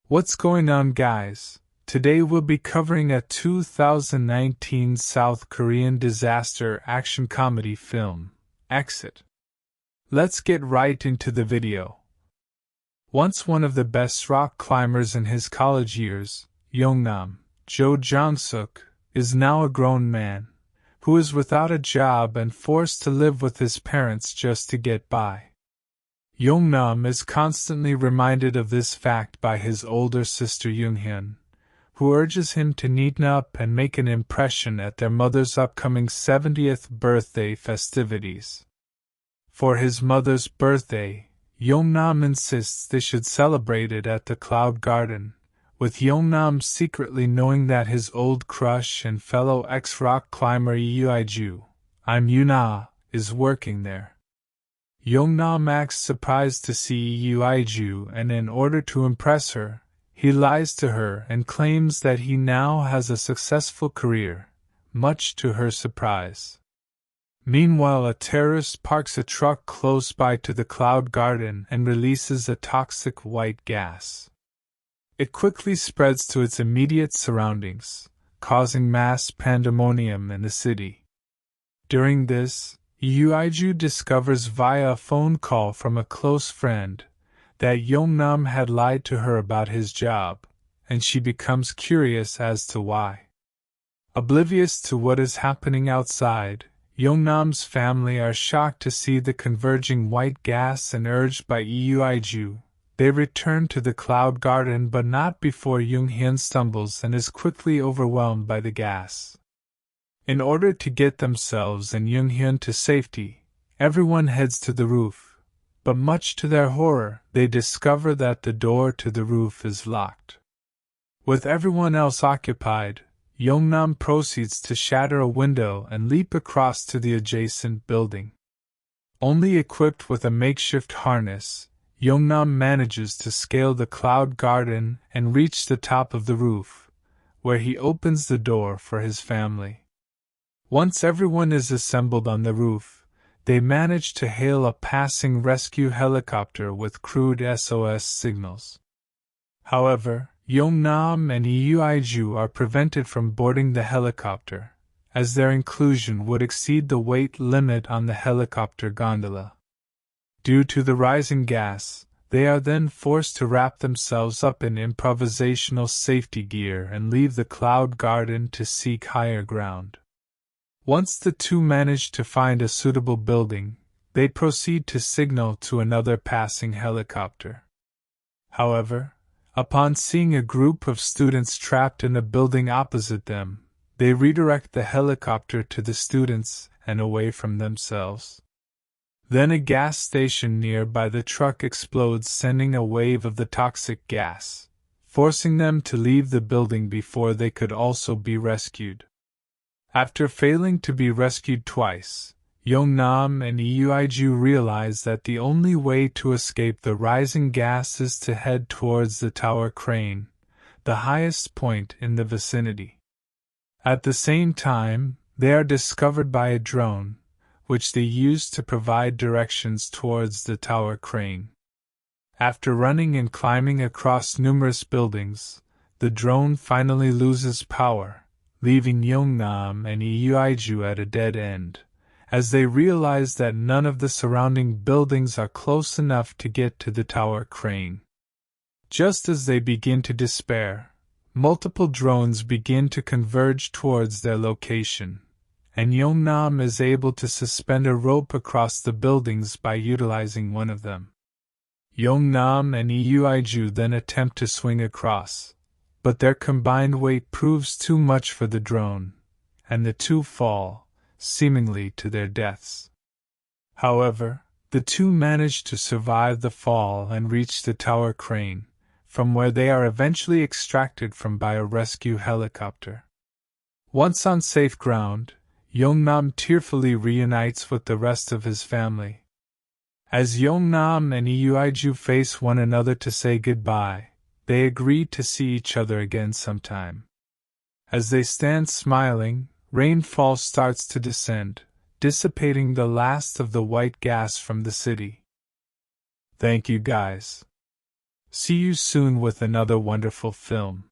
What's going on, guys? Today we'll be covering a 2019 South Korean disaster action comedy film, Exit. Let's get right into the video. Once one of the best rock climbers in his college years, Youngnam, Jo Jong-suk, is now a grown man, who is without a job and forced to live with his parents just to get by. Youngnam is constantly reminded of this fact by his older sister Younghyun, who urges him to neaten up and make an impression at their mother's upcoming 70th birthday festivities. For his mother's birthday, Youngnam insists they should celebrate it at the Cloud Garden, with Youngnam secretly knowing that his old crush and fellow ex-rock climber Yeoiju, Yuna, is working there. Youngnam acts surprised to see Yeoiju, and in order to impress her, he lies to her and claims that he now has a successful career, much to her surprise. Meanwhile, a terrorist parks a truck close by to the Cloud Garden and releases a toxic white gas. It quickly spreads to its immediate surroundings, causing mass pandemonium in the city. During this, Yeoiju discovers via a phone call from a close friend that Youngnam had lied to her about his job, and she becomes curious as to why. Oblivious to what is happening outside, Youngnam's family are shocked to see the converging white gas, and urged by Yeoiju, they return to the Cloud Garden, but not before Younghyun stumbles and is quickly overwhelmed by the gas. In order to get themselves and Younghyun to safety, everyone heads to the roof, but much to their horror, they discover that the door to the roof is locked. With everyone else occupied, Youngnam proceeds to shatter a window and leap across to the adjacent building. Only equipped with a makeshift harness, Youngnam manages to scale the Cloud Garden and reach the top of the roof, where he opens the door for his family. Once everyone is assembled on the roof, they manage to hail a passing rescue helicopter with crude SOS signals. However, Youngnam and Yeoiju are prevented from boarding the helicopter, as their inclusion would exceed the weight limit on the helicopter gondola. Due to the rising gas, they are then forced to wrap themselves up in improvisational safety gear and leave the Cloud Garden to seek higher ground. Once the two manage to find a suitable building, they proceed to signal to another passing helicopter. However, upon seeing a group of students trapped in a building opposite them, they redirect the helicopter to the students and away from themselves. Then a gas station nearby the truck explodes, sending a wave of the toxic gas, forcing them to leave the building before they could also be rescued. After failing to be rescued twice, Youngnam and Yeoiju realize that the only way to escape the rising gas is to head towards the tower crane, the highest point in the vicinity. At the same time, they are discovered by a drone, which they use to provide directions towards the tower crane. After running and climbing across numerous buildings, the drone finally loses power, leaving Youngnam and Yeoiju at a dead end, as they realize that none of the surrounding buildings are close enough to get to the tower crane. Just as they begin to despair, multiple drones begin to converge towards their location, and Youngnam is able to suspend a rope across the buildings by utilizing one of them. Youngnam and Yeoiju then attempt to swing across, but their combined weight proves too much for the drone, and the two fall, seemingly to their deaths. However, the two manage to survive the fall and reach the tower crane, from where they are eventually extracted from by a rescue helicopter. Once on safe ground, Youngnam tearfully reunites with the rest of his family. As Youngnam and Yeoiju face one another to say goodbye, they agree to see each other again sometime. As they stand smiling, rainfall starts to descend, dissipating the last of the white gas from the city. Thank you, guys. See you soon with another wonderful film.